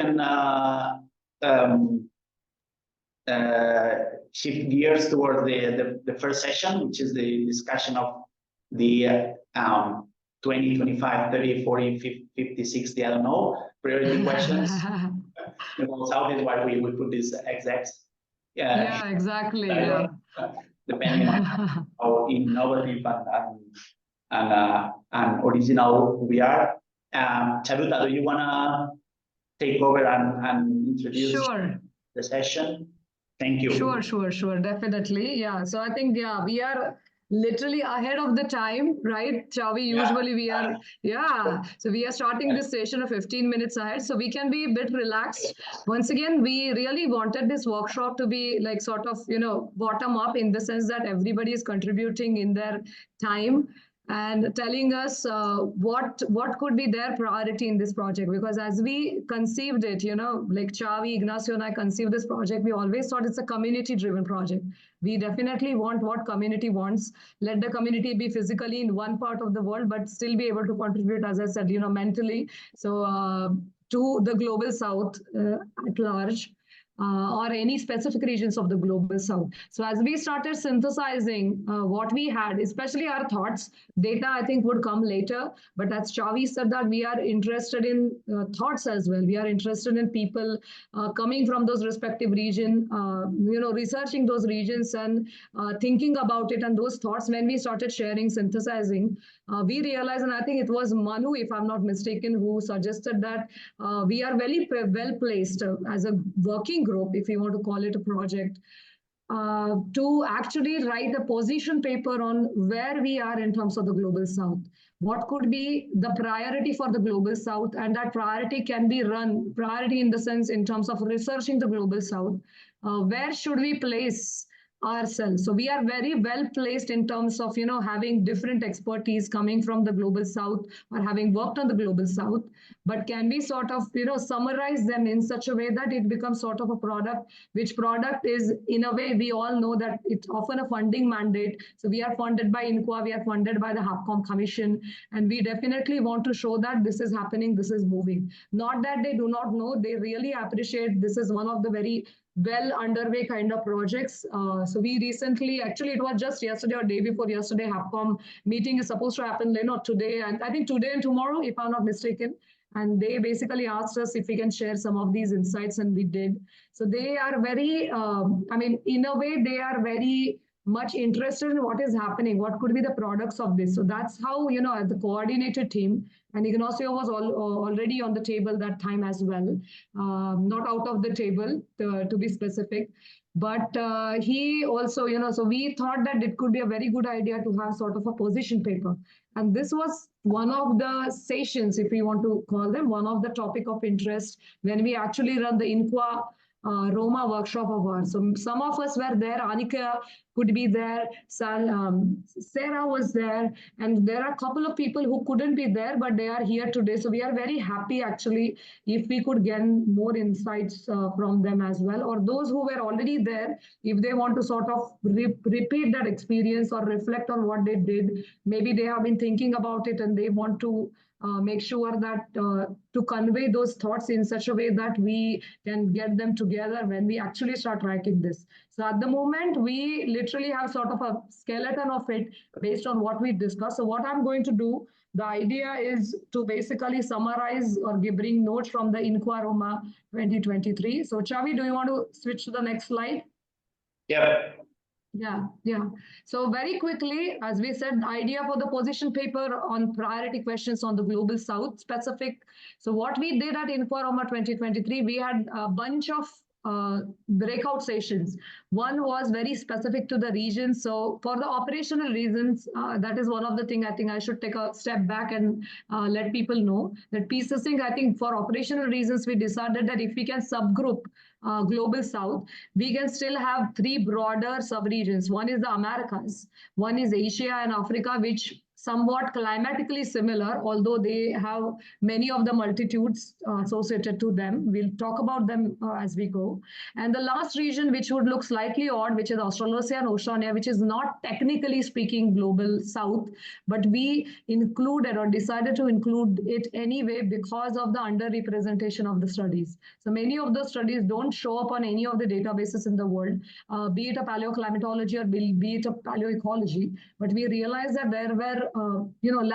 can um, shift gears toward the first session, which is the discussion of the 20, 25, 30, 40, 50, 60, I don't know, priority questions. About how is why we put these execs. Yeah, exactly. Yeah. Depending on how innovative and original we are. Charuta, do you want to take over and introduce the session? Thank you. Sure. Definitely. Yeah. So I think, yeah, we are literally ahead of the time, right? Chavi, usually we are, So we are starting this session of 15 minutes ahead. So we can be a bit relaxed. Once again, we really wanted this workshop to be like sort of, bottom up in the sense that everybody is contributing in their time and telling us what could be their priority in this project. Because as we conceived it, like Chavi, Ignacio and I conceived this project, we always thought it's a community-driven project. We definitely want what community wants. Let the community be physically in one part of the world, but still be able to contribute, as I said, mentally. So to the global south at large. Or any specific regions of the global south. So as we started synthesizing what we had, especially our thoughts, data I think would come later, but as Chavi said that we are interested in thoughts as well. We are interested in people coming from those respective regions, researching those regions and thinking about it, and those thoughts when we started sharing, synthesizing, we realized, and I think it was Manu, if I'm not mistaken, who suggested that we are very well placed as a working group, if you want to call it a project, to actually write a position paper on where we are in terms of the global south. What could be the priority for the global south, and that priority can be run, priority in the sense in terms of researching the global south. Where should we place ourselves? So we are very well placed in terms of having different expertise coming from the global south or having worked on the global south, but can we sort of summarize them in such a way that it becomes sort of a product, which product is, in a way, we all know that it's often a funding mandate. So we are funded by INQA, we are funded by the HAPCOM Commission, and we definitely want to show that this is happening, this is moving. Not that they do not know, they really appreciate this is one of the very well underway kind of projects. So we recently, actually it was just yesterday or day before yesterday, HAPCOM meeting is supposed to happen, today, and I think today and tomorrow, if I'm not mistaken. And they basically asked us if we can share some of these insights, and we did. So they are very, in a way, they are very much interested in what is happening, what could be the products of this. So that's how, as the coordinated team, and Ignacio was already on the table that time as well, not out of the table, to be specific. But he also, so we thought that it could be a very good idea to have sort of a position paper. And this was one of the sessions, if we want to call them, one of the topic of interest when we actually run the INQA Roma workshop of ours. So some of us were there. Anika could be there. Sarah was there. And there are a couple of people who couldn't be there, but they are here today. So we are very happy, actually, if we could get more insights from them as well. Or those who were already there, if they want to sort of repeat that experience or reflect on what they did, maybe they have been thinking about it and they want to make sure that to convey those thoughts in such a way that we can get them together when we actually start writing this. So at the moment, we literally have sort of a skeleton of it based on what we discussed. So what I'm going to do, the idea is to basically summarize or bring notes from the INQA Roma 2023. So Chavi, do you want to switch to the next slide? Yeah. Yeah. So very quickly, as we said, idea for the position paper on priority questions on the global south specific. So what we did at INQA Roma 2023, we had a bunch of breakout sessions. One was very specific to the region. So for the operational reasons, that is one of the things I think I should take a step back and let people know that pSESYNTH, I think for operational reasons, we decided that if we can subgroup global south, we can still have three broader sub-regions. One is the Americas, one is Asia and Africa, which somewhat climatically similar, although they have many of the multitudes associated to them. We'll talk about them as we go. And the last region, which would look slightly odd, which is Australasia and Oceania, which is not technically speaking global south, but we included or decided to include it anyway because of the underrepresentation of the studies. So many of those studies don't show up on any of the databases in the world, be it a paleoclimatology or be it a paleoecology. But we realized that there were,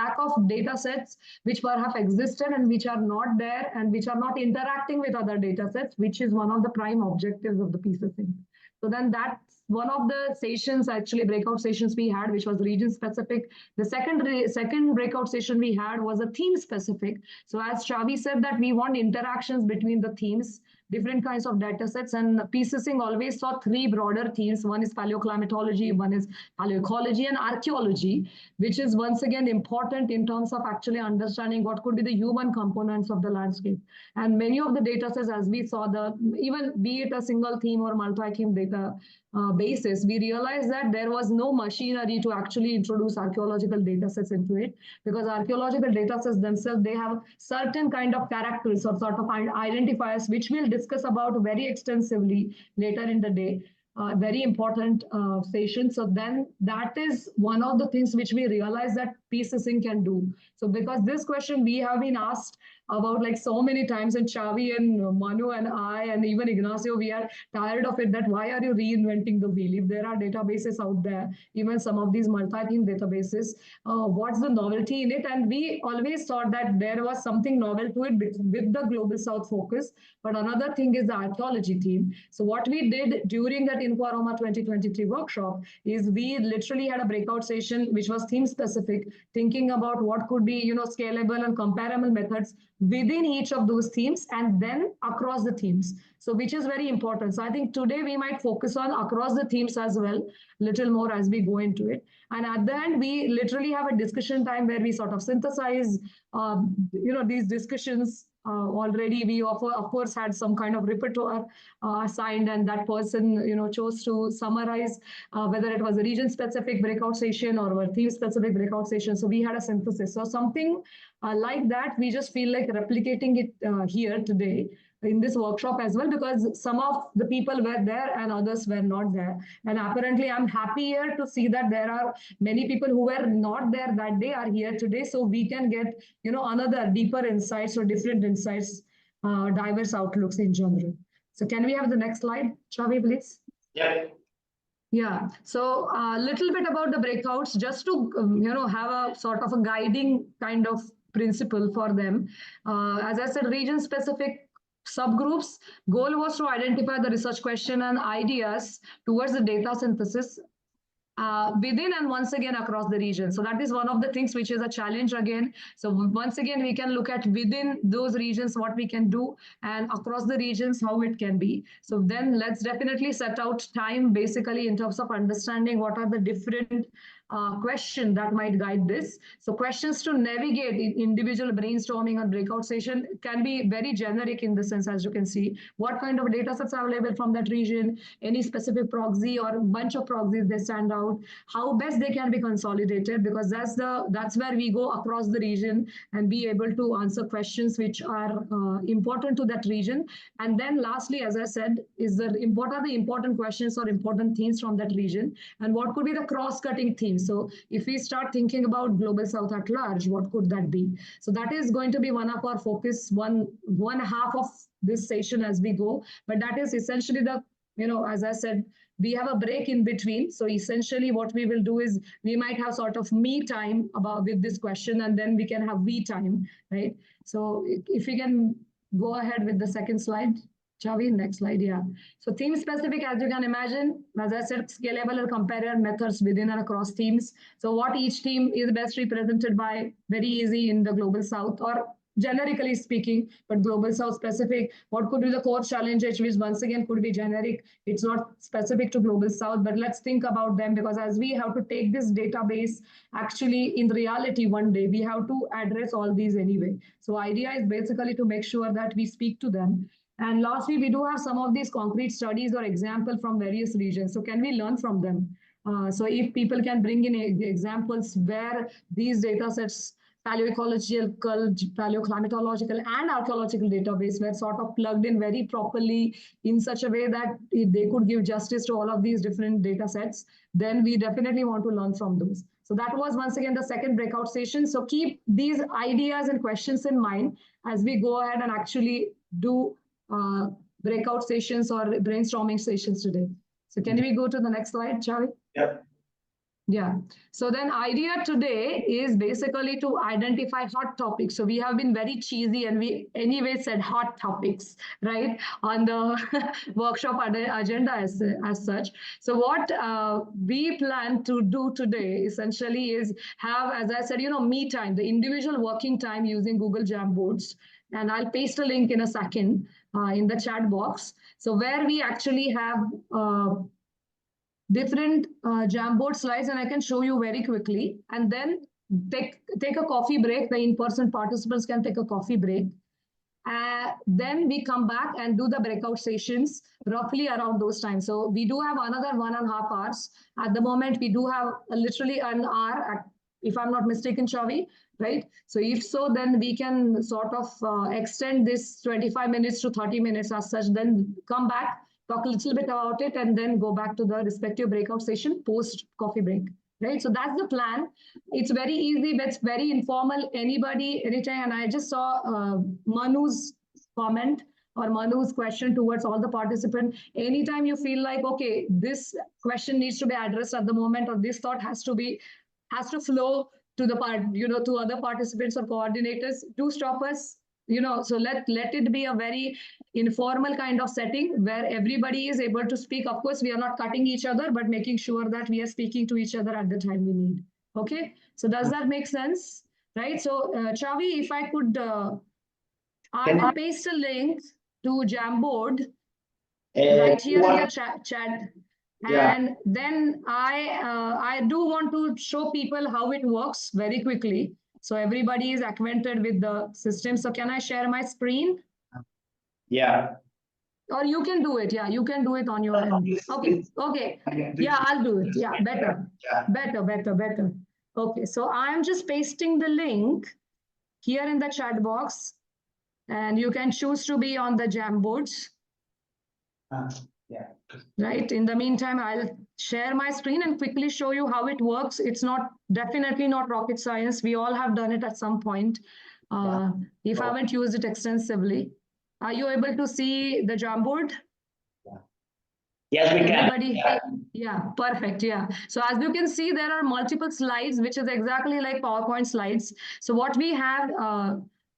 lack of data sets which perhaps existed and which are not there and which are not interacting with other data sets, which is one of the prime objectives of the pSESYNTH. So then that's one of the sessions, actually breakout sessions we had, which was region specific. The second breakout session we had was a theme specific. So as Chavi said, that we want interactions between the themes, different kinds of data sets, and pSESYNTH always saw three broader themes. One is paleoclimatology, one is paleoecology, and archaeology, which is once again important in terms of actually understanding what could be the human components of the landscape. And many of the data sets, as we saw, even be it a single theme or multi-theme data basis, we realized that there was no machinery to actually introduce archaeological data sets into it, because archaeological data sets themselves, they have certain kind of characters or sort of identifiers, which we'll discuss about very extensively later in the day. Very important session. So then that is one of the things which we realize that pSESYNTH can do. So because this question we have been asked about like so many times, and Chavi and Manu and I and even Ignacio, we are tired of it, that why are you reinventing the wheel? If there are databases out there, even some of these multi-theme databases, what's the novelty in it? And we always thought that there was something novel to it with the Global South focus. But another thing is the archaeology theme. So what we did during that InfoAroma 2023 workshop is we literally had a breakout session which was theme specific, thinking about what could be, scalable and comparable methods within each of those themes and then across the themes. So which is very important. So I think today we might focus on across the themes as well, little more as we go into it. And at the end, we literally have a discussion time where we sort of synthesize, these discussions. Already we of course had some kind of repertoire assigned, and that person chose to summarize whether it was a region specific breakout session or a theme specific breakout session. So we had a synthesis. So something like that, we just feel like replicating it here today in this workshop as well, because some of the people were there and others were not there. And apparently I'm happy here to see that there are many people who were not there that day are here today, so we can get another deeper insights or different insights, diverse outlooks in general. So can we have the next slide, Chavi, please? Yeah. Yeah, so a little bit about the breakouts, just to have a sort of a guiding kind of principle for them. As I said, region specific subgroups. Goal was to identify the research question and ideas towards the data synthesis within and once again across the region. So that is one of the things which is a challenge again. So once again, we can look at within those regions what we can do, and across the regions how it can be. So then let's definitely set out time basically in terms of understanding what are the different question that might guide this. So questions to navigate in individual brainstorming and breakout session can be very generic in the sense, as you can see, what kind of data sets are available from that region, any specific proxy or a bunch of proxies they stand out, how best they can be consolidated, because that's where we go across the region and be able to answer questions which are important to that region. And then lastly, as I said, is the important questions or important themes from that region, and what could be the cross-cutting themes. So if we start thinking about Global South at large, what could that be? So that is going to be one of our focus, one half of this session as we go. But that is essentially the, as I said, we have a break in between. So essentially what we will do is we might have sort of me time with this question, and then we can have we time, right? So if we can go ahead with the second slide. Chavi, next slide, yeah. So theme specific, as you can imagine, as I said, scalable or comparative methods within and across themes. So what each theme is best represented by, very easy in the Global South, or generically speaking, but Global South specific, what could be the core challenges, which once again could be generic. It's not specific to Global South, but let's think about them, because as we have to take this database, actually in reality, one day, we have to address all these anyway. So idea is basically to make sure that we speak to them. And lastly, we do have some of these concrete studies or example from various regions. So can we learn from them? So if people can bring in examples where these data sets, paleoecological, paleoclimatological, and archaeological database were sort of plugged in very properly in such a way that they could give justice to all of these different data sets, then we definitely want to learn from those. So that was once again the second breakout session. So keep these ideas and questions in mind as we go ahead and actually do breakout sessions or brainstorming sessions today. So can we go to the next slide, Charlie? Yep. Yeah. So then idea today is basically to identify hot topics. So we have been very cheesy and we anyway said hot topics, right, on the workshop agenda as such. So what we plan to do today essentially is have, as I said, me time, the individual working time using Google Jamboards. And I'll paste a link in a second in the chat box. So where we actually have different Jamboard slides, and I can show you very quickly. And then take a coffee break. The in-person participants can take a coffee break. Then we come back and do the breakout sessions roughly around those times. So we do have another 1.5 hours. At the moment, we do have literally an hour, if I'm not mistaken, Chavi, right? So if so, then we can sort of extend this 25 minutes to 30 minutes as such, then come back, talk a little bit about it, and then go back to the respective breakout session post coffee break, right? So that's the plan. It's very easy, but it's very informal. Anybody, anytime. And I just saw Manu's comment or Manu's question towards all the participants. Anytime you feel like, okay, this question needs to be addressed at the moment, or this thought has to flow to the part, to other participants or coordinators, do stop us. So let it be a very informal kind of setting where everybody is able to speak. Of course, we are not cutting each other, but making sure that we are speaking to each other at the time we need. Okay, so does that make sense? Right. So Chavi, if I could, I will paste a link to Jamboard right here in the chat. Yeah. And then I do want to show people how it works very quickly. So everybody is acquainted with the system. So can I share my screen? Yeah. Or you can do it. Yeah, you can do it on your end. Okay. Okay. Yeah, I'll do it. Yeah, better. Better. Okay. So I'm just pasting the link here in the chat box. And you can choose to be on the Jamboards. Yeah. Right. In the meantime, I'll share my screen and quickly show you how it works. It's definitely not rocket science. We all have done it at some point. If I haven't used it extensively. Are you able to see the Jamboard? Yes, we Everybody? can. Yeah, perfect. Yeah. So as you can see, there are multiple slides, which is exactly like PowerPoint slides. So what we have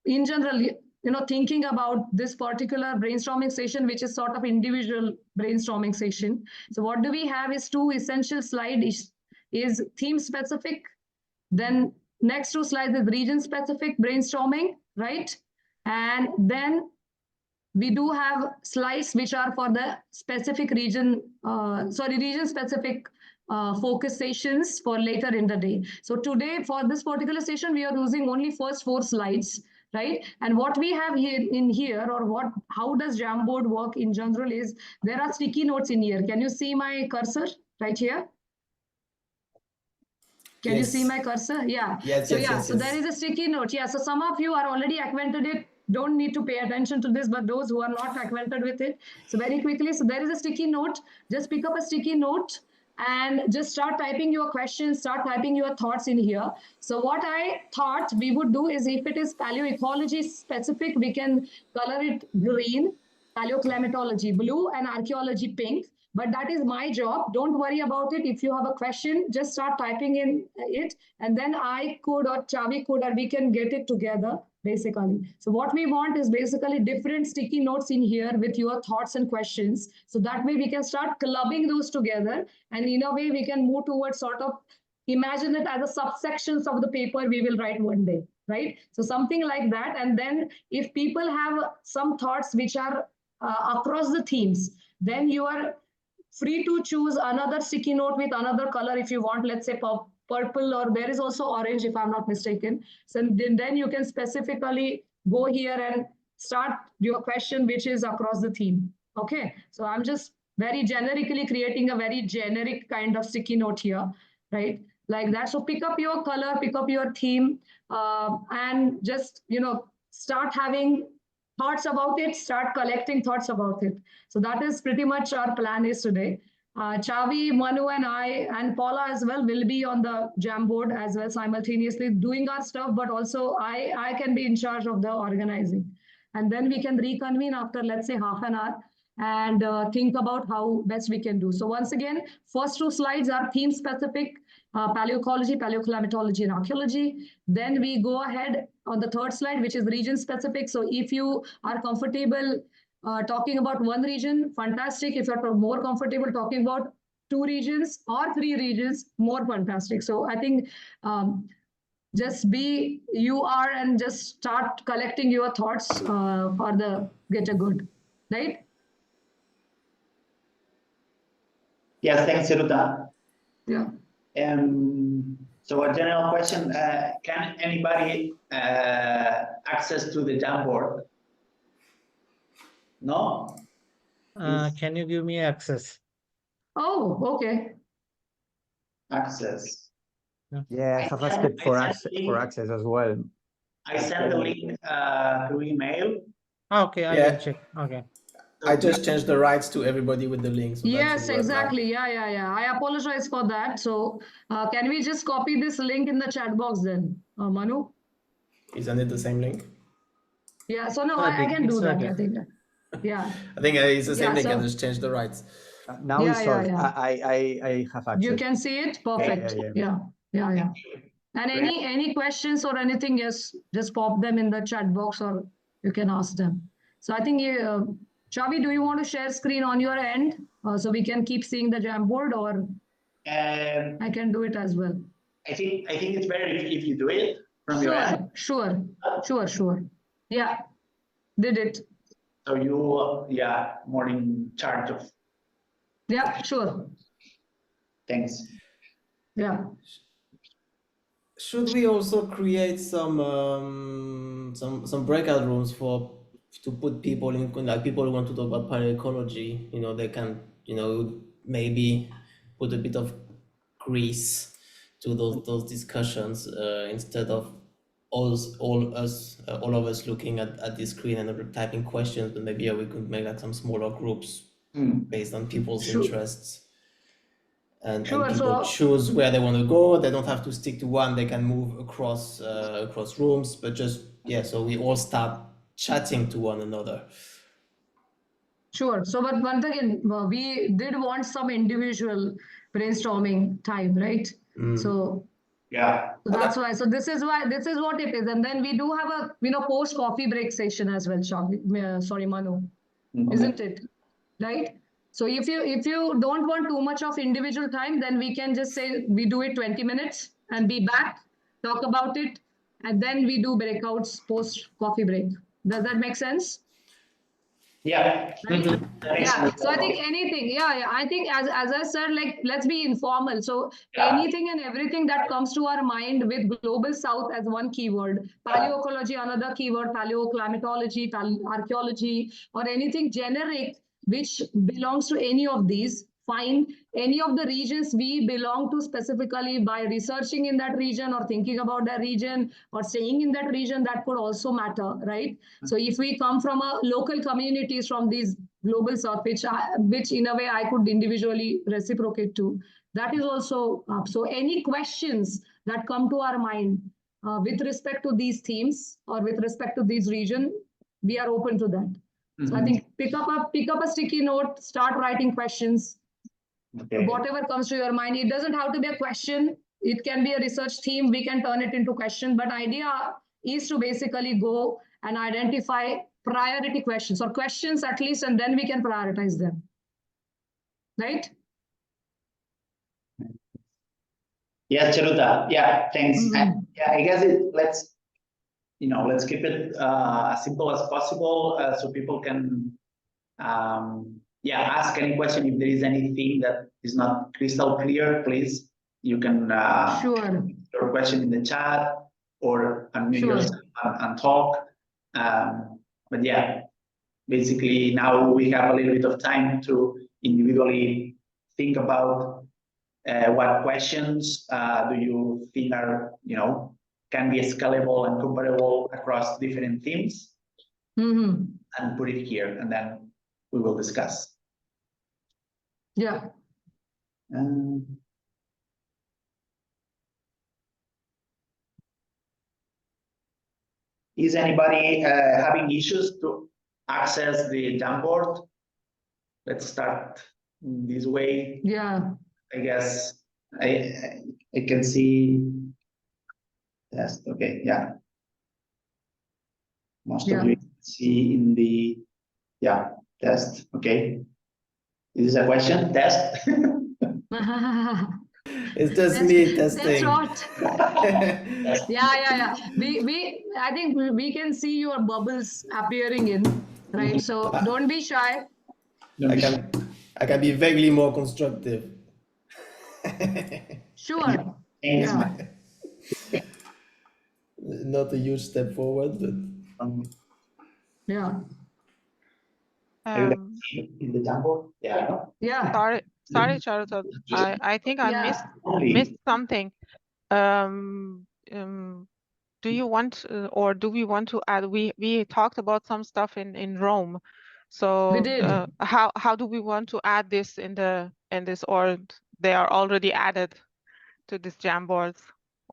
in general, thinking about this particular brainstorming session, which is sort of individual brainstorming session. So what do we have is two essential slides is theme specific. Then next two slides is region specific brainstorming, right? And then we do have slides which are for the specific region, region specific focus sessions for later in the day. So today for this particular session, we are using only first 4 slides, right? And what we have here or how does Jamboard work in general is there are sticky notes in here. Can you see my cursor right here? Can you see my cursor? Yeah. So there is a sticky note. Yeah. So some of you are already acquainted with it. Don't need to pay attention to this, but those who are not acquainted with it. So very quickly, so there is a sticky note. Just pick up a sticky note and just start typing your questions, start typing your thoughts in here. So what I thought we would do is if it is paleoecology specific, we can color it green, paleoclimatology blue, and archaeology pink. But that is my job. Don't worry about it. If you have a question, just start typing in it. And then I could or Chavi could or we can get it together basically. So what we want is basically different sticky notes in here with your thoughts and questions. So that way we can start clubbing those together. And in a way we can move towards sort of imagine it as a subsections of the paper we will write one day, right? So something like that. And then if people have some thoughts which are across the themes, then you are free to choose another sticky note with another color if you want, let's say purple, or there is also orange if I'm not mistaken. So then you can specifically go here and start your question which is across the theme. Okay, so I'm just very generically creating a very generic kind of sticky note here, right? Like that. So pick up your color, pick up your theme, and just, start having thoughts about it, start collecting thoughts about it. So that is pretty much our plan is today. Chavi, Manu, and I, and Paula as well will be on the Jamboard as well, simultaneously doing our stuff, but also I can be in charge of the organizing. And then we can reconvene after, let's say, half an hour and think about how best we can do. So once again, first 2 slides are theme specific, paleoecology, paleoclimatology, and archaeology. Then we go ahead on the 3rd slide, which is region specific. So if you are comfortable talking about one region, fantastic. If you're more comfortable talking about 2 regions or 3 regions, more fantastic. So I think just be you are and just start collecting your thoughts for the greater good, right? Yes, thanks, Chiruta. Yeah. So a general question, can anybody access to the Jamboard? No? Can you give me access? Oh, okay. Access. Yeah, I have asked for access as well. I sent the link through email. Okay, I will check. Okay. I just changed the rights to everybody with the link. So yes, exactly. Yeah. I apologize for that. So can we just copy this link in the chat box then, Manu? Isn't it the same link? Yeah, so no, I can do that, okay. I think. Yeah. I think it's the same link. so- I just changed the rights. Now it's solved. yeah. I have access. You can see it? Perfect. Yeah. And any questions or anything, just pop them in the chat box or you can ask them. So I think, Chavi, do you want to share screen on your end so we can keep seeing the Jamboard, or I can do it as well? I think it's better if you do it from your end. Sure. Yeah, did it. So you, more in charge of. Yeah, sure. Thanks. Yeah. Should we also create some breakout rooms to put people in, like people who want to talk about paleoecology? They can, maybe put a bit of grease to those discussions instead of all of us looking at the screen and typing questions. But maybe we could make like some smaller groups based on people's interests. And people choose where they want to go. They don't have to stick to one. They can move across rooms, but just so we all start chatting to one another. Sure. So, but once again, we did want some individual brainstorming time, right? So that's why. So this is what it is. And then we do have a post coffee break session as well, sorry, Manu, isn't it? Right? So if you don't want too much of individual time, then we can just say we do it 20 minutes and be back, talk about it, and then we do breakouts post coffee break. Does that make sense? Yeah. Right? Yeah. So I think anything, I think as I said, like, let's be informal. So anything and everything that comes to our mind with Global South as one keyword, paleoecology another keyword, paleoclimatology, archaeology, or anything generic which belongs to any of these, find any of the regions we belong to specifically by researching in that region or thinking about that region or staying in that region, that could also matter, right? So if we come from a local communities from these Global South, which in a way I could individually reciprocate to, that is also up. So any questions that come to our mind with respect to these themes or with respect to these region, we are open to that. So I think pick up a sticky note, start writing questions. Whatever comes to your mind. It doesn't have to be a question. It can be a research theme. We can turn it into question. But idea is to basically go and identify priority questions or questions at least, and then we can prioritize them. Right? Yes, Chiruta. Yeah, thanks. I guess let's keep it as simple as possible so people can ask any question. If there is anything that is not crystal clear, please, you can your question in the chat or unmute yourself and talk. But basically now we have a little bit of time to individually think about what questions do you think are, can be scalable and comparable across different teams, and put it here, and then we will discuss. Yeah. Is anybody having issues to access the Jamboard? Let's start this way. Yeah. I guess I can see. Yes. Okay. Yeah. Most of you see in the test. Okay. Is this a question? Test. It's just me testing. That's what. Yeah. I think we can see your bubbles appearing in, right? So don't be shy. I can be vaguely more constructive. Sure. Yeah. Not a huge step forward, but Yeah. In the Jamboard. Yeah. Yeah. Sorry, Charlotte. I think I missed something. Do you want or do we want to add? We talked about some stuff in Rome. So We did. how do we want to add this in this, or they are already added to this Jamboards,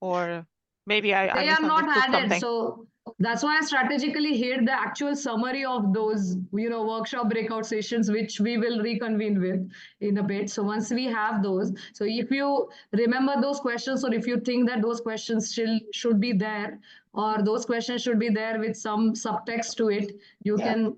or maybe I They are not misunderstood added. something. So that's why I strategically hid the actual summary of those, workshop breakout sessions, which we will reconvene with in a bit. So once we have those, so if you remember those questions, or if you think that those questions should be there, or those questions should be there with some subtext to it, you can,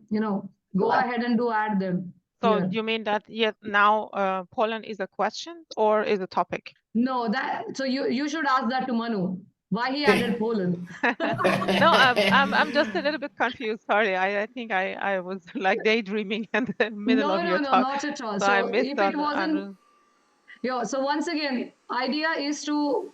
go ahead and add them. So here. you mean that now Poland is a question or is a topic? No, so you should ask that to Manu. Why he added Poland? No, I'm just a little bit confused. Sorry, I think I was like daydreaming in the middle of your talk. Not at all. So I missed if it wasn't, so once again, idea is to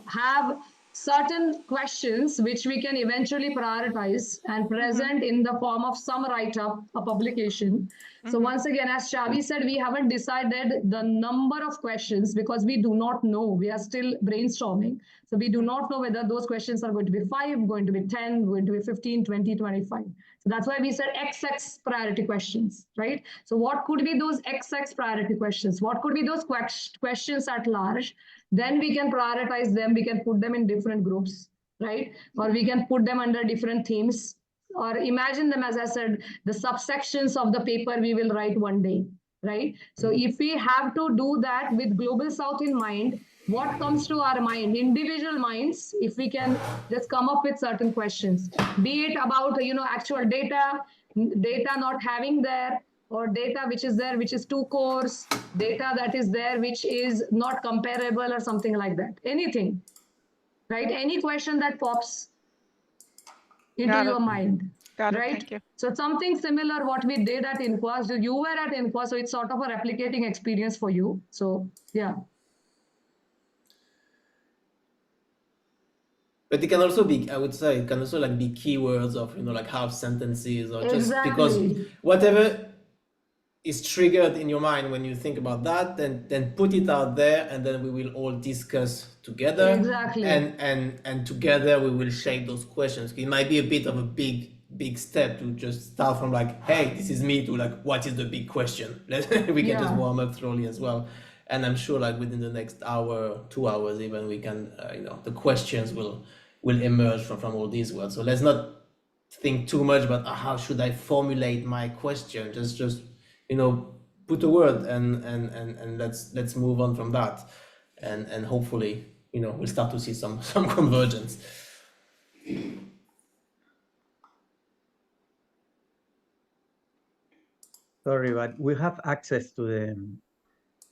have certain questions which we can eventually prioritize and present in the form of some write-up, a publication. So once again, as Xavi said, we haven't decided the number of questions because we do not know. We are still brainstorming. So we do not know whether those questions are going to be 5, going to be 10, going to be 15, 20, 25. So that's why we said XX priority questions, right? So what could be those XX priority questions? What could be those questions at large? Then we can prioritize them. We can put them in different groups, right? Or we can put them under different themes. Or imagine them, as I said, the subsections of the paper we will write one day, right? So if we have to do that with Global South in mind, what comes to our mind, individual minds, if we can just come up with certain questions, be it about, actual data not having there, or data which is there, which is too coarse, data that is there, which is not comparable or something like that. Anything, right? Any question that pops into your mind. Got it. Right? Thank you. So it's something similar what we did at INQUA. So you were at INQUA, so it's sort of a replicating experience for you. So yeah. But it can also be, I would say, it can also like be keywords of, like half sentences, or just because whatever is triggered in your mind when you think about that, then put it out there, and then we will all discuss together. Exactly. And together we will shape those questions. It might be a bit of a big step to just start from like, hey, this is me, to like, what is the big question? We can just warm up slowly as well. And I'm sure like within the next hour, 2 hours even, we can, the questions will emerge from all these words. So let's not think too much about how should I formulate my question. Just put a word and let's move on from that, and hopefully we'll start to see some convergence. Sorry, but we have access to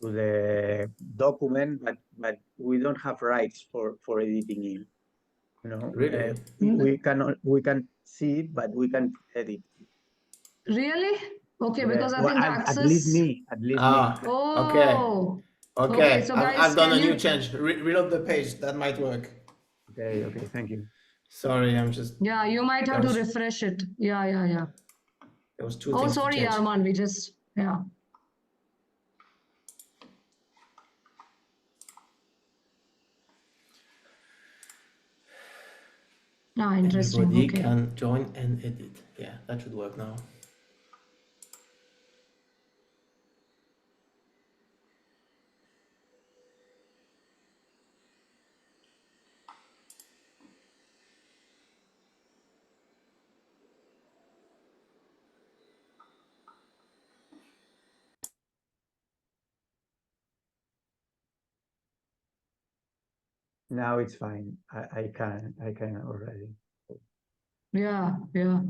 the document, but we don't have rights for editing it. Really? We can see it, but we can edit. Really? Okay, because I think access. At least me. Oh. Okay. So guys, I've done a new change. Reload the page. That might work. Okay. Thank you. Sorry, I'm just. Yeah, you might have to refresh it. Yeah. There was two Oh, things to sorry, change. Arman. We just Ah, interesting. Everybody Okay. can join and edit. Yeah, that should work now. Now it's fine. I can already. Yeah, yeah.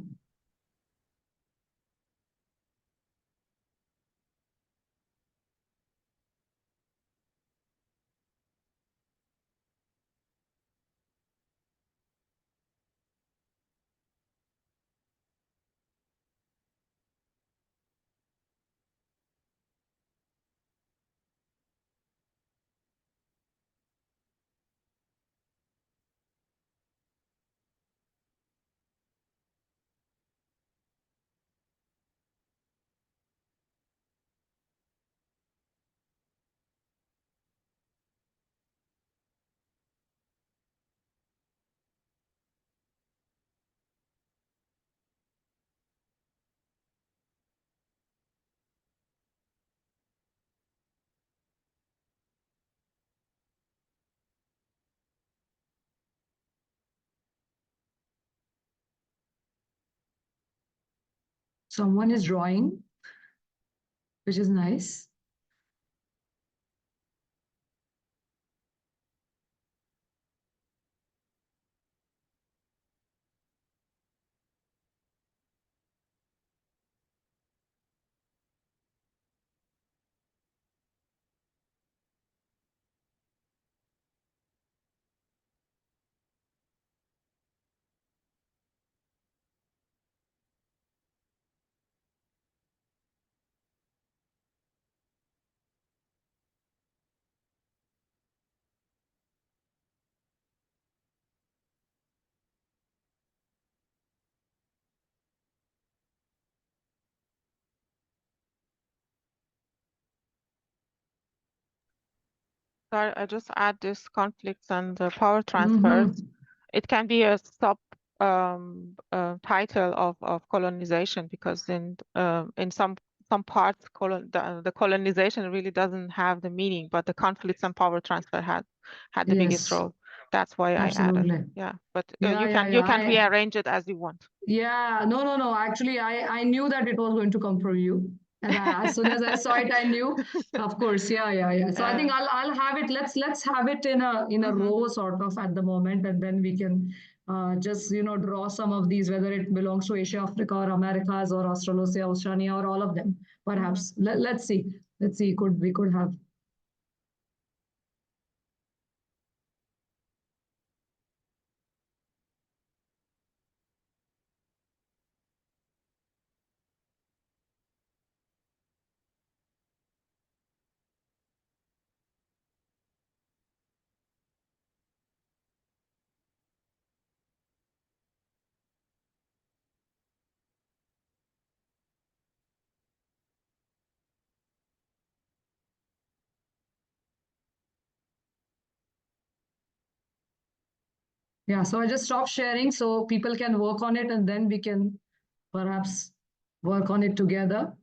Someone is drawing, which is nice. Sorry, I just add this conflicts and the power transfers. It can be a sub title of colonization, because in some parts the colonization really doesn't have the meaning, but the conflicts and power transfer had the biggest Yes, role. That's why I added. absolutely. Yeah, but Yeah, you yeah, can yeah. rearrange it as you want. Yeah, no. Actually, I knew that it was going to come from you. And as soon as I saw it, I knew, of course. Yeah. So I think I'll have it. Let's have it in a row sort of at the moment, and then we can just draw some of these, whether it belongs to Asia, Africa, or Americas, or Australasia, Oceania, or all of them. Perhaps. Let's see. Let's see. We could have. Yeah, so I just stopped sharing so people can work on it, and then we can perhaps work on it together.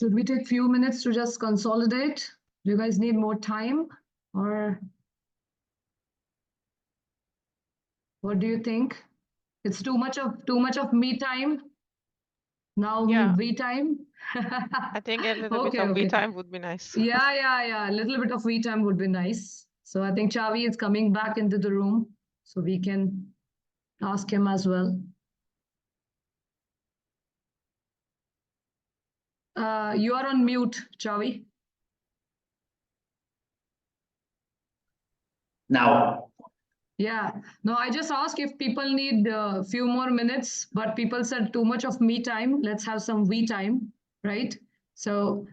Should we take few minutes to just consolidate? Do you guys need more time, or what do you think? It's too much of me time. Now Yeah. we time. I think a little bit of we time would be nice. Yeah. A little bit of we time would be nice. So I think Chavi is coming back into the room, so we can ask him as well. You are on mute, Chavi. Now, Yeah, no, I just asked if people need a few more minutes, but people said too much of me time. Let's have some we time, right? So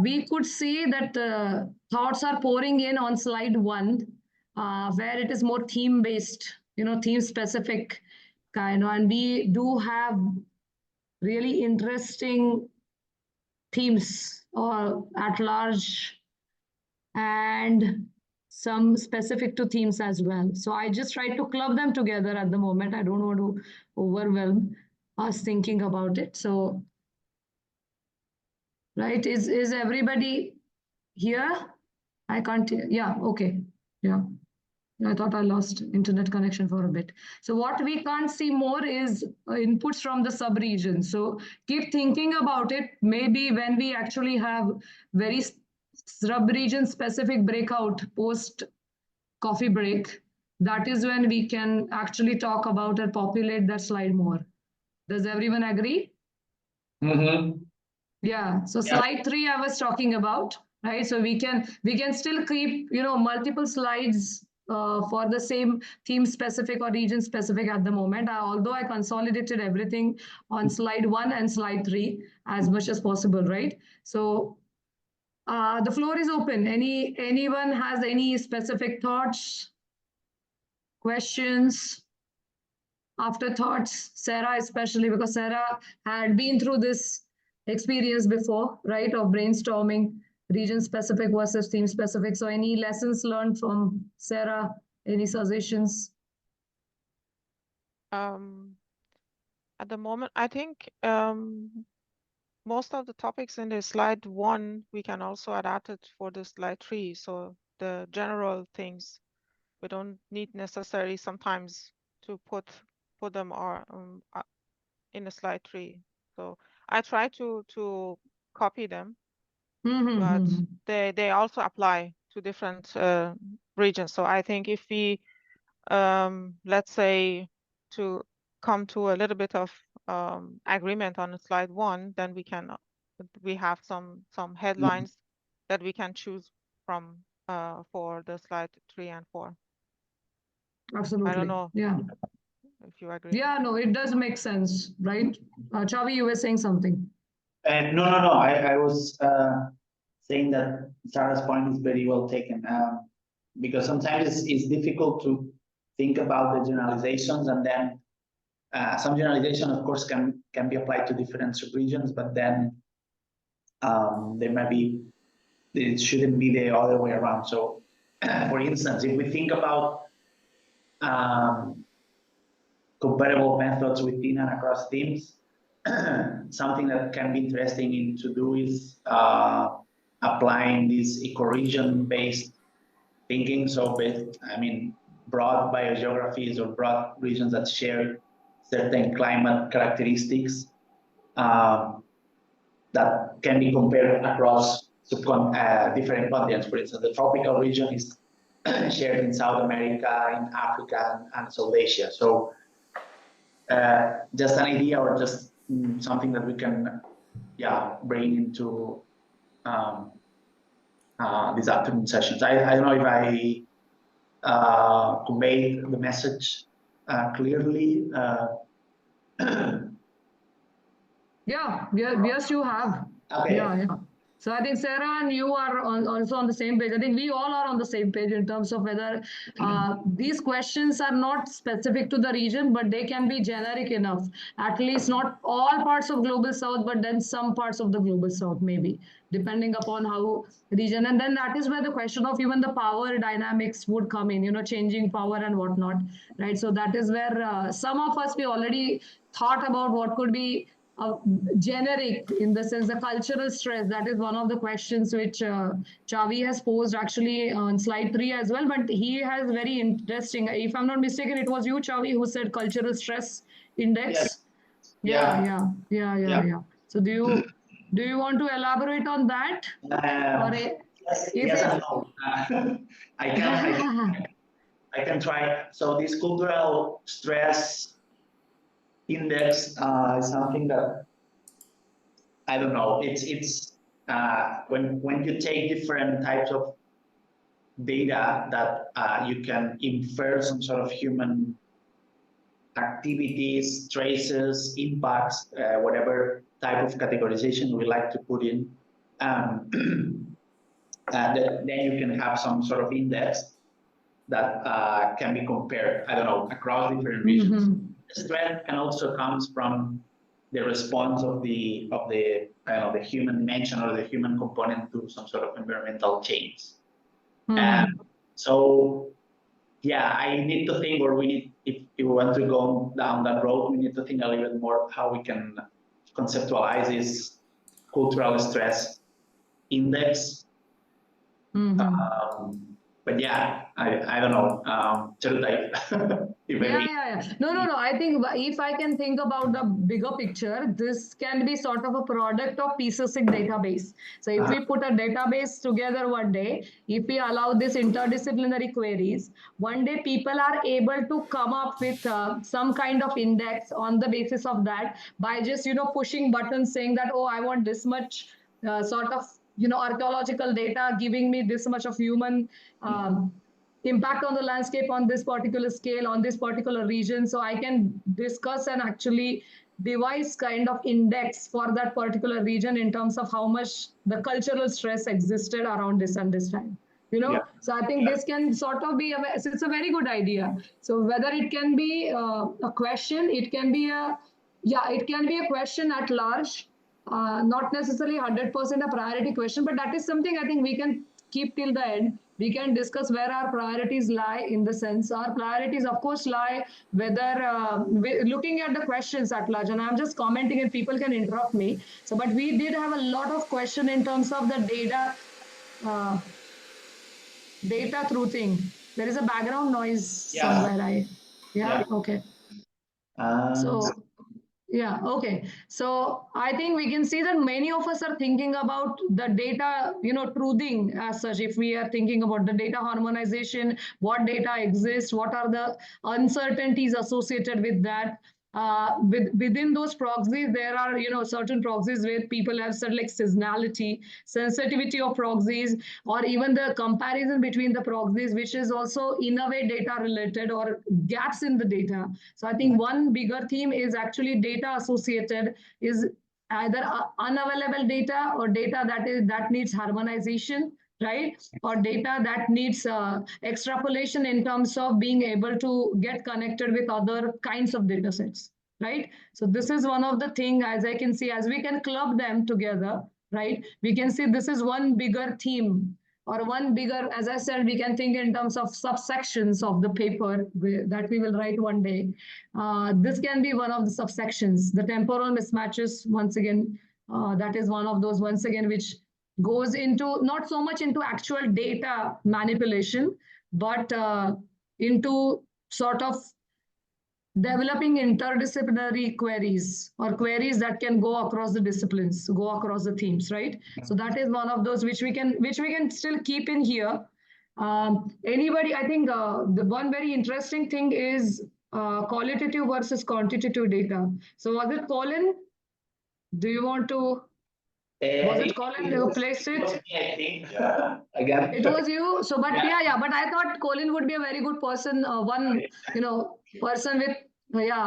we could see that thoughts are pouring in on slide 1, where it is more theme based, theme specific kind of, and we do have really interesting themes or at large and some specific to themes as well. So I just tried to club them together at the moment. I don't want to overwhelm us thinking about it. So, right, is everybody here? I can't, yeah, okay, yeah. I thought I lost internet connection for a bit. So what we can't see more is inputs from the sub-region. So keep thinking about it. Maybe when we actually have very sub-region specific breakout post coffee break, that is when we can actually talk about and populate that slide more. Does everyone agree? Yeah. So slide 3 I was talking about, right? So we can still keep multiple slides for the same theme specific or region specific at the moment. Although I consolidated everything on slide 1 and slide 3 as much as possible, right? So the floor is open. Anyone has any specific thoughts, questions, afterthoughts? Sarah, especially because Sarah had been through this experience before, right? Of brainstorming region specific versus theme specific. So any lessons learned from Sarah? Any suggestions? At the moment, I think most of the topics in the slide 1, we can also adapt it for the slide 3. So the general things, we don't need necessarily sometimes to put them in a slide 3. So I try to copy them, but they also apply to different regions. So I think if we let's say to come to a little bit of agreement on slide 1, then we have some headlines that we can choose from for the slide 3 and 4. Absolutely. I don't know. Yeah. If you agree. Yeah, no, it does make sense, right? Chavi, you were saying something. No. I was saying that Sarah's point is very well taken, because sometimes it's difficult to think about the generalizations, and then some generalization, of course, can be applied to different subregions, but then there might be, it shouldn't be the other way around. So, for instance, if we think about comparable methods within and across teams, something that can be interesting to do is applying this ecoregion based thinking. So, broad biogeographies or broad regions that share certain climate characteristics that can be compared across different continents. For instance, the tropical region is shared in South America, in Africa, and South Asia. So just an idea, or just something that we can, bring into these afternoon sessions. I don't know if I conveyed the message clearly. Yeah, yes, you have. Okay. Yeah. So I think Sarah and you are also on the same page. I think we all are on the same page in terms of whether these questions are not specific to the region, but they can be generic enough. At least not all parts of Global South, but then some parts of the Global South, maybe, depending upon how region. And then that is where the question of even the power dynamics would come in, changing power and whatnot, right? So that is where some of us, we already thought about what could be generic in the sense the cultural stress. That is one of the questions which Chavi has posed actually on slide 3 as well. But he has very interesting. If I'm not mistaken, it was you, Chavi, who said cultural stress index. Yeah. Yeah. So do you want to elaborate on that? Or Yes and no. I can try. So this cultural stress index is something that I don't know. It's when you take different types of data that you can infer some sort of human activities, traces, impacts, whatever type of categorization we like to put in. Then you can have some sort of index that can be compared, I don't know, across different regions. The strength can also comes from the response of the I don't know, the human dimension or the human component to some sort of environmental change. And so, yeah, I need to think, or we need, if we want to go down that road, we need to think a little bit more how we can conceptualize this cultural stress index. But yeah, I don't know. Yeah. No. I think if I can think about the bigger picture, this can be sort of a product of pSESYNTH database. So if we put a database together one day, if we allow this interdisciplinary queries, one day people are able to come up with some kind of index on the basis of that by just, pushing buttons saying that, oh, I want this much sort of, archaeological data giving me this much of human impact on the landscape on this particular scale, on this particular region. So I can discuss and actually devise kind of index for that particular region in terms of how much the cultural stress existed around this and this time. So I think this can sort of be it's a very good idea. So whether it can be a question, it can be a question at large, not necessarily 100% a priority question, but that is something I think we can keep till the end. We can discuss where our priorities lie. In the sense, our priorities of course lie whether looking at the questions at large, and I'm just commenting and people can interrupt me. So but we did have a lot of question in terms of the data through thing. There is a background noise somewhere. Okay. Okay. So I think we can see that many of us are thinking about the data, truthing as such. If we are thinking about the data harmonization, what data exists, what are the uncertainties associated with that. Within those proxies, there are, certain proxies where people have said like seasonality, sensitivity of proxies, or even the comparison between the proxies, which is also in a way data related or gaps in the data. So I think one bigger theme is actually data associated is either unavailable data or data that needs harmonization, right? Or data that needs extrapolation in terms of being able to get connected with other kinds of data sets, right? So this is one of the things, as I can see, as we can club them together, right? We can see this is one bigger theme or one bigger, as I said, we can think in terms of subsections of the paper that we will write one day. This can be one of the subsections. The temporal mismatches, once again, that is one of those, once again, which goes into not so much into actual data manipulation, but into sort of developing interdisciplinary queries or queries that can go across the disciplines, go across the themes, right? So that is one of those which we can still keep in here. Anybody, I think the one very interesting thing is qualitative versus quantitative data. So was it Colin? Do you want to? Was it Colin who placed it? I think, again. It was you. So, but but I thought Colin would be a very good person, person with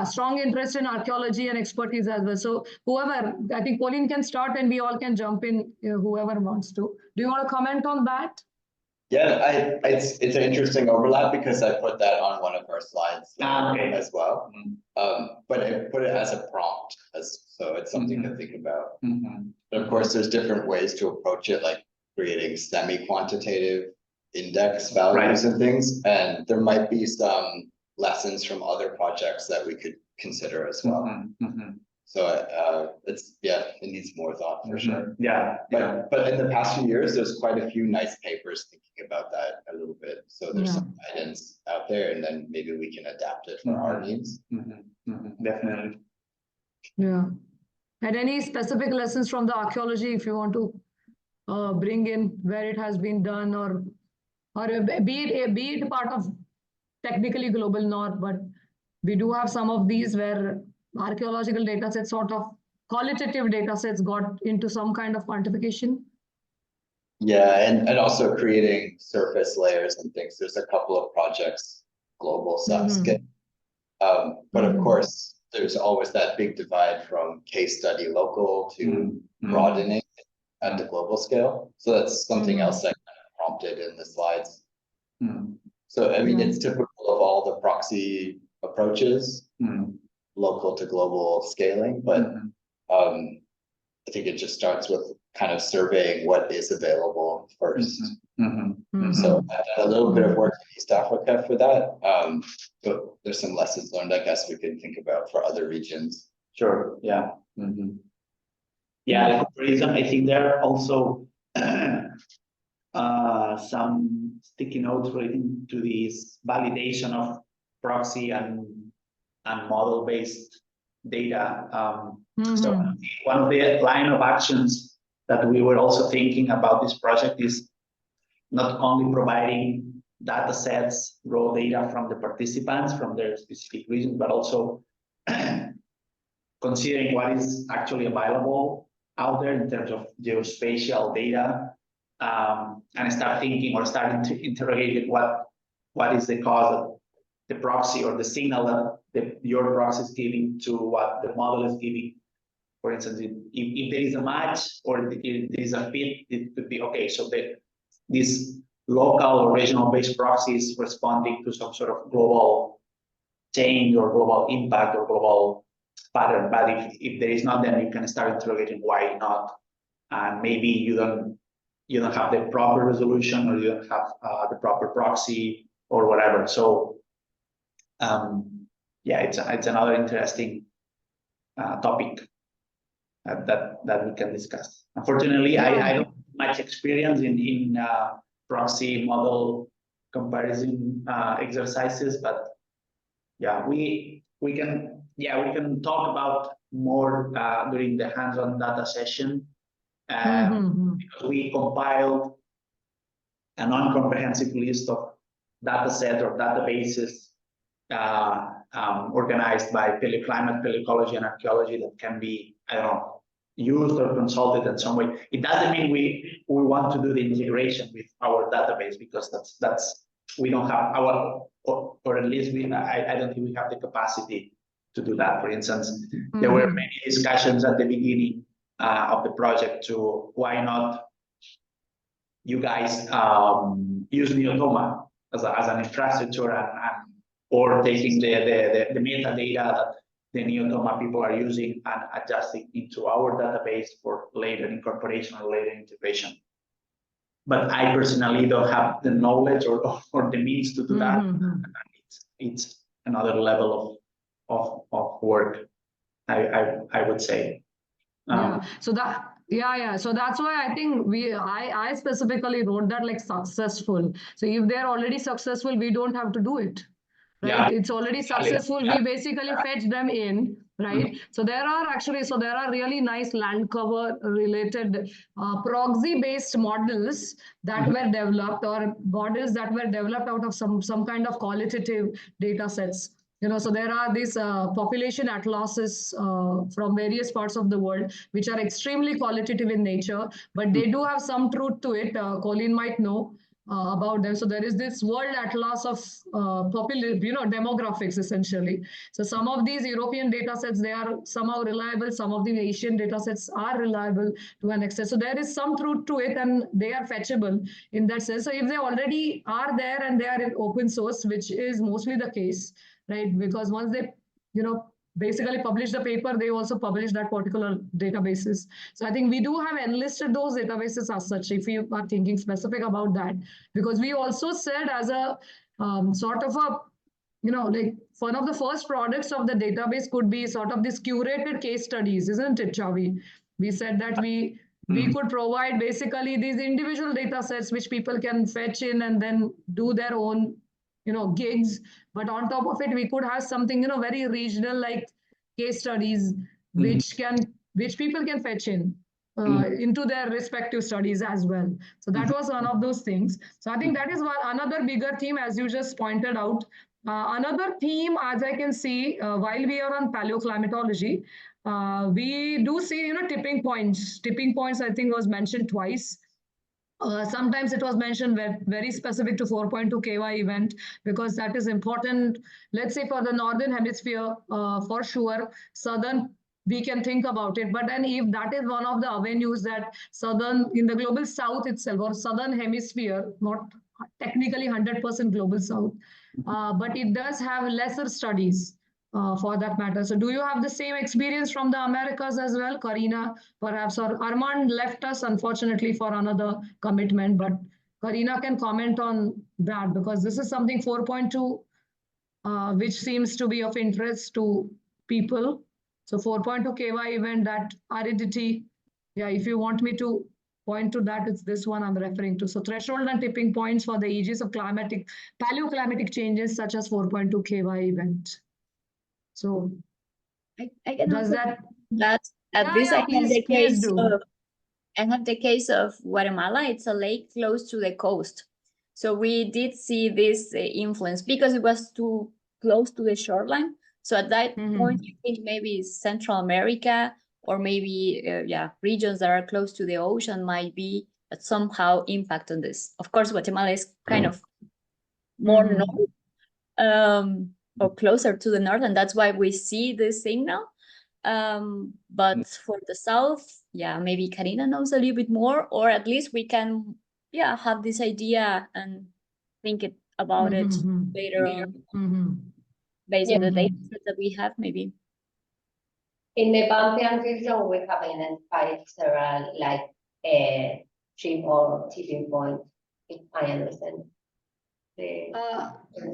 strong interest in archaeology and expertise as well. So whoever, I think Colin can start and we all can jump in, whoever wants to. Do you want to comment on that? Yeah, it's an interesting overlap because I put that on one of our slides as well. But I put it as a prompt, so it's something to think about. But of course, there's different ways to approach it, like creating semi-quantitative index values and things. And there might be some lessons from other projects that we could consider as well. So it needs more thought for sure. Yeah, But in the past few years, there's quite a few nice papers thinking about that a little bit. So there's some guidance out there, and then maybe we can adapt it for our needs. Definitely. Yeah. And any specific lessons from the archaeology, if you want to bring in where it has been done, or be it part of technically global north, but we do have some of these where archaeological data sets, sort of qualitative data sets, got into some kind of quantification. Yeah, and also creating surface layers and things. There's a couple of projects, global scale. But of course, there's always that big divide from case study local to broadening at the global scale. So that's something else that kind of prompted in the slides. So I mean, it's typical of all the proxy approaches, local to global scaling, but I think it just starts with kind of surveying what is available first. So I've done a little bit of work in East Africa for that, but there's some lessons learned, I guess, we can think about for other regions. Sure. Yeah. Yeah, the comparison, I think there are also some sticky notes relating to this validation of proxy and model-based data. So one of the line of actions that we were also thinking about this project is not only providing data sets, raw data from the participants from their specific regions, but also considering what is actually available out there in terms of geospatial data, and start thinking or starting to interrogate what is the cause of the proxy or the signal that your proxy is giving to what the model is giving. For instance, if there is a match or if there is a fit, it could be okay. So this local or regional based proxy is responding to some sort of global change or global impact or global pattern. But if there is not, then you can start interrogating why not. And maybe you don't have the proper resolution, or you don't have the proper proxy or whatever. So yeah, it's another interesting topic that we can discuss. Unfortunately, I don't have much experience in proxy model comparison exercises, but yeah, we can talk about more during the hands-on data session, because we compiled a non-comprehensive list of data sets or databases organized by paleoclimate, paleoecology, and archaeology that can be, I don't know, used or consulted in some way. It doesn't mean we want to do the integration with our database, because that's we don't have our, or at least I don't think we have the capacity to do that. For instance, there were many discussions at the beginning of the project to why not you guys use Neotoma as an infrastructure or taking the metadata that the Neotoma people are using and adjusting into our database for later incorporation or later integration. But I personally don't have the knowledge or the means to do that. It's another level of work, I would say. So that's why I think I specifically wrote that like successful. So if they're already successful, we don't have to do it. Right, it's already successful. We basically fetch them in, right? So there are really nice land cover related proxy based models that were developed, or models that were developed out of some kind of qualitative data sets. So there are these population atlases from various parts of the world, which are extremely qualitative in nature, but they do have some truth to it. Colleen might know about them. So there is this world atlas of demographics essentially. So some of these European data sets, they are somehow reliable. Some of the Asian data sets are reliable to an extent. So there is some truth to it, and they are fetchable in that sense. So if they already are there and they are in open source, which is mostly the case, right? Because once they, basically publish the paper, they also publish that particular databases. So I think we do have enlisted those databases as such, if you are thinking specific about that, because we also said as a sort of a like one of the first products of the database could be sort of this curated case studies, isn't it, Chavi? We said that we could provide basically these individual data sets which people can fetch in and then do their own, gigs. But on top of it, we could have something, very regional like case studies, which people can fetch in. Into their respective studies as well. So that was one of those things. So I think that is another bigger theme, as you just pointed out. Another theme, as I can see, while we are on paleoclimatology, we do see, tipping points. Tipping points, I think, was mentioned twice. Sometimes it was mentioned very specific to 4.2 KY event, because that is important. Let's say for the northern hemisphere, for sure, southern, we can think about it. But then if that is one of the avenues that southern, in the global south itself, or southern hemisphere, not technically 100% global south, but it does have lesser studies for that matter. So do you have the same experience from the Americas as well, Karina, perhaps? Or Armand left us, unfortunately, for another commitment, but Karina can comment on that, because this is something 4.2, which seems to be of interest to people. So 4.2 KY event, that aridity, yeah, if you want me to point to that, it's this one I'm referring to. So threshold and tipping points for the ages of paleoclimatic changes such as 4.2 KY event. So I can does also that at this I have the please case do. of Guatemala. It's a lake close to the coast. So we did see this influence because it was too close to the shoreline. So at that point, I think maybe Central America or maybe regions that are close to the ocean might be somehow impact on this. Of course, Guatemala is kind of more north, or closer to the north, and that's why we see this signal. But for the south, maybe Karina knows a little bit more, or at least we can have this idea and think about it later on, based on the data that we have, maybe. In the Pampean region, we have identified several trip or tipping points, if I understand.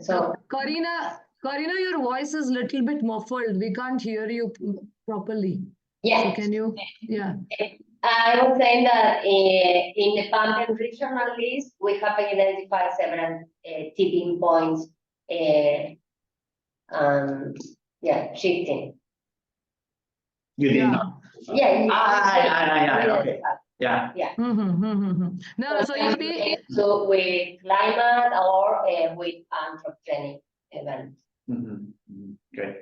So Karina, your voice is a little bit muffled. We can't hear you properly. Yeah. So can you? Yeah. I was saying that in the Pampean region, at least, we have identified several tipping points. Shifting. You did not. Yeah. Okay. Yeah. No, so if we so with climate or with anthropogenic events. Great.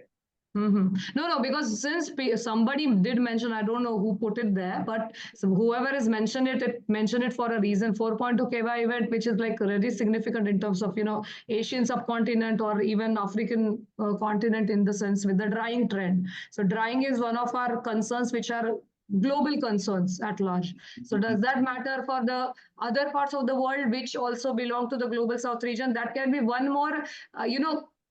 No, because since somebody did mention, I don't know who put it there, but whoever has mentioned it mentioned it for a reason. 4.2 KY event, which is like really significant in terms of, Asian subcontinent or even African continent, in the sense with the drying trend. So drying is one of our concerns, which are global concerns at large. So does that matter for the other parts of the world, which also belong to the global south region? That can be one more,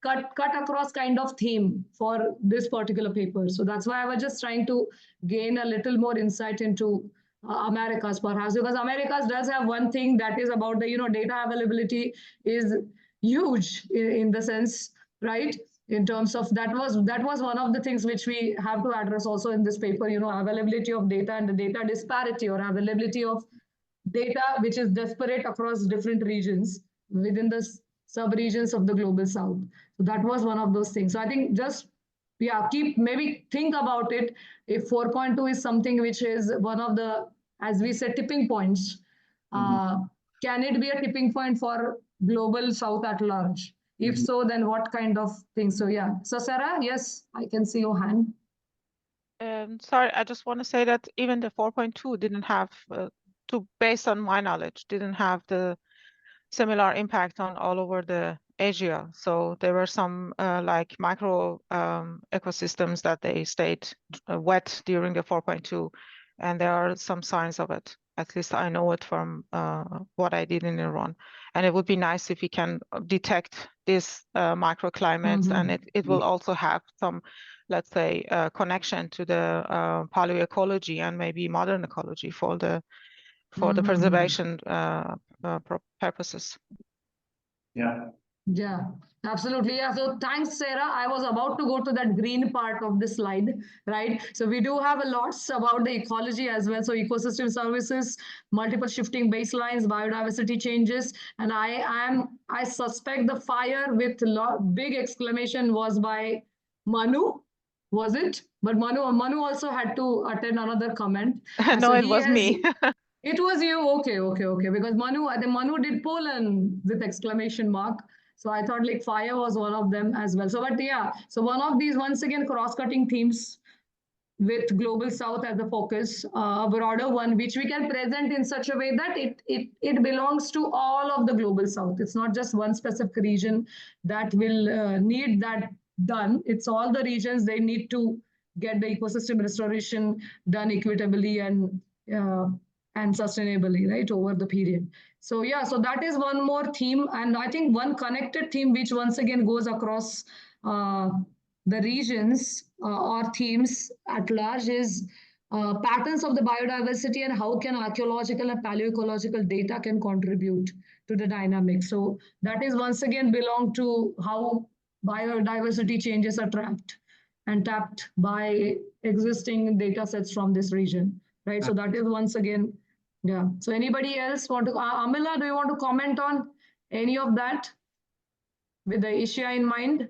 cut across kind of theme for this particular paper. So that's why I was just trying to gain a little more insight into Americas, perhaps, because Americas does have one thing that is about the, data availability is huge in the sense, right? In terms of that was one of the things which we have to address also in this paper, availability of data and the data disparity, or availability of data which is disparate across different regions within the sub-regions of the global south. So that was one of those things. So I think just, maybe think about it. If 4.2 is something which is one of the, as we said, tipping points, can it be a tipping point for global south at large? If so, then what kind of things? So So Sarah, yes, I can see your hand. Sorry, I just want to say that even the 4.2 didn't have, based on my knowledge, didn't have the similar impact on all over the Asia. So there were some like micro ecosystems that they stayed wet during the 4.2, and there are some signs of it. At least I know it from what I did in Iran. And it would be nice if we can detect these microclimates, and it will also have some, let's say, connection to the paleoecology and maybe modern ecology for the preservation purposes. Yeah. Yeah, absolutely. Yeah. So thanks, Sarah. I was about to go to that green part of the slide, right? So we do have a lots about the ecology as well. So ecosystem services, multiple shifting baselines, biodiversity changes, and I suspect the fire with big exclamation was by Manu, was it? But Manu also had to attend another comment. No, So it he was has. me. It was you. Okay. Because Manu did Poland with exclamation mark. So I thought like fire was one of them as well. So, but yeah, so one of these, once again, cross-cutting themes with Global South as a focus, a broader one, which we can present in such a way that it belongs to all of the Global South. It's not just one specific region that will need that done. It's all the regions, they need to get the ecosystem restoration done equitably uh, and sustainably, right, over the period. So yeah, so that is one more theme, and I think one connected theme which once again goes across the regions or themes at large is patterns of the biodiversity and how can archaeological and paleoecological data can contribute to the dynamic. So that is once again belong to how biodiversity changes are trapped and tapped by existing data sets from this region, right? So that is once again, yeah. So anybody else want to, Amila, do you want to comment on any of that with the Asia in mind?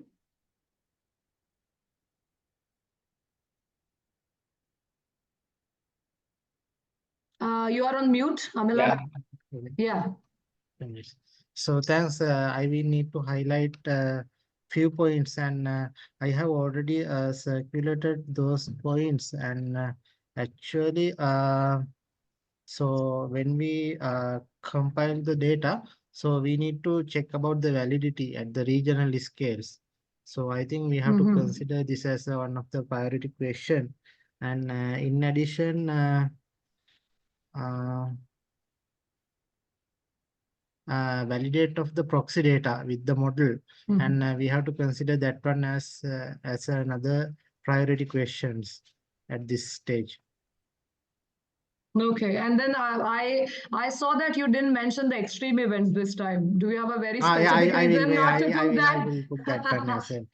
You are on mute, Amila. Yeah. Yes. So thanks. I will need to highlight few points, and I have already circulated those points. And actually, so when we compile the data, so we need to check about the validity at the regional scales. So I think we have to consider this as one of the priority question. And in addition, validate of the proxy data with the model, and we have to consider that one as another priority questions at this stage. Okay, and then I saw that you didn't mention the extreme events this time. Do you have a very specific reason not to put that? I will put that one as well.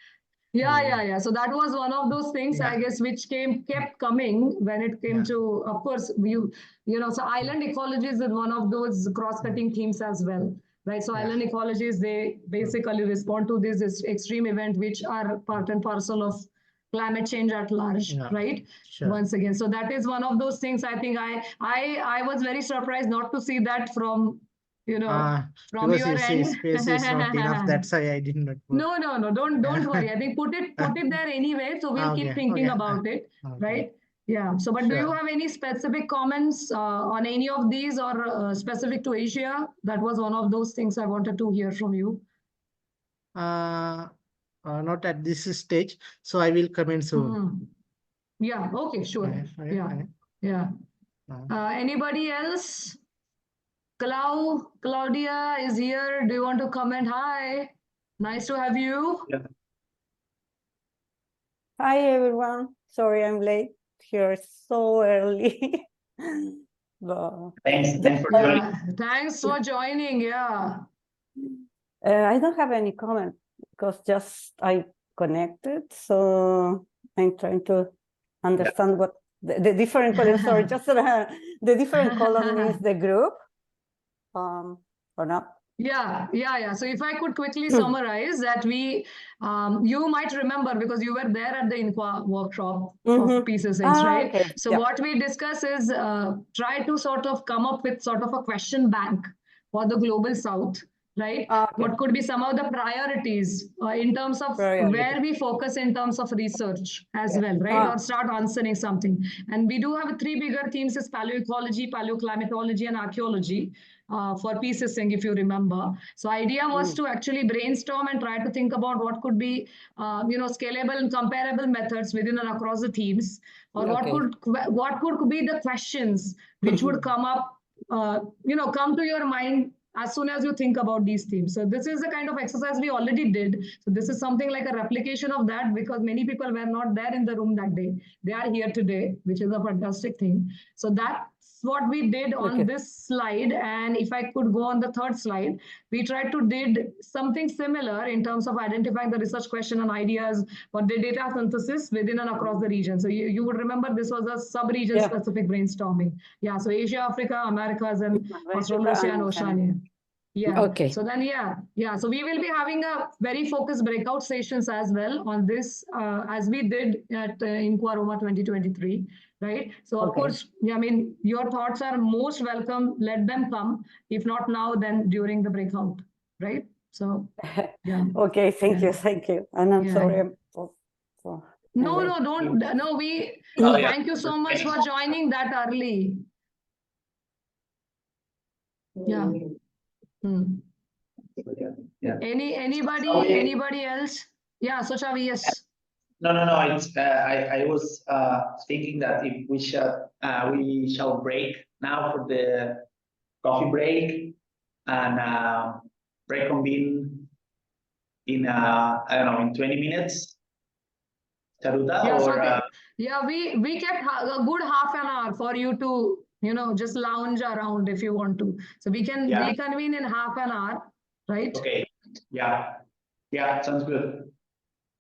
Yeah. So that was one of those things, I guess, which kept coming when it came to, of course, so island ecologies is one of those cross-cutting themes as well, right? So island ecologies, they basically respond to this extreme event, which are part and parcel of climate change at large, right? Sure. Once again, so that is one of those things. I think I was very surprised not to see that from from because your you see, end. space is not enough. That's why I did not put. No, don't worry. I think put it there anyway. So we'll keep thinking about it, right? Yeah. So, but do you have any specific comments on any of these or specific to Asia? That was one of those things I wanted to hear from you. Not at this stage. So I will comment soon. Yeah. Okay. Sure. Yeah. Anybody else? Claudia is here. Do you want to comment? Hi. Nice to have you. Yeah. Hi, everyone. Sorry I'm late here so early. But Thanks for joining. Thanks for joining. Yeah. I don't have any comment because just I connected. So I'm trying to understand what the different columns, sorry, just the different column means the group or not. Yeah. So if I could quickly summarize that you might remember because you were there at the INQUA workshop of pSESYNTH, right? Okay. So what we discuss is try to sort of come up with sort of a question bank for the Global South, right? What could be some of the priorities in terms of where we focus in terms of research as well, right? Or start answering something. And we do have three bigger themes is paleoecology, paleoclimatology, and archaeology. For pSESYNTH, if you remember. So idea was to actually brainstorm and try to think about what could be, scalable and comparable methods within and across the themes, or what could be the questions which would come up, come to your mind as soon as you think about these themes. So this is the kind of exercise we already did. So this is something like a replication of that because many people were not there in the room that day. They are here today, which is a fantastic thing. So that what we did on this slide. And if I could go on the third slide, we tried to did something similar in terms of identifying the research question and ideas for the data synthesis within and across the region. So you would remember this was a sub-region specific brainstorming. Yeah, so Asia, Africa, Americas, and Australasia and Oceania. Yeah. Okay. So then, yeah. So we will be having a very focused breakout sessions as well on this, as we did at Inqua Roma 2023, right? So of course, I mean, your thoughts are most welcome. Let them come. If not now, then during the breakout, right? So, yeah. Okay. Thank you. And I'm sorry for No, don't. No, we. Thank you so much for joining that early. Yeah. Yeah. Anybody else? Yeah, so Chavi, yes. No. It's I was thinking that if we shall break now for the coffee break and reconvene in I don't know, in 20 minutes. Charuta, yeah, we kept a good half an hour for you to just lounge around if you want to. So we can reconvene in half an hour, right? Okay. Yeah, sounds good.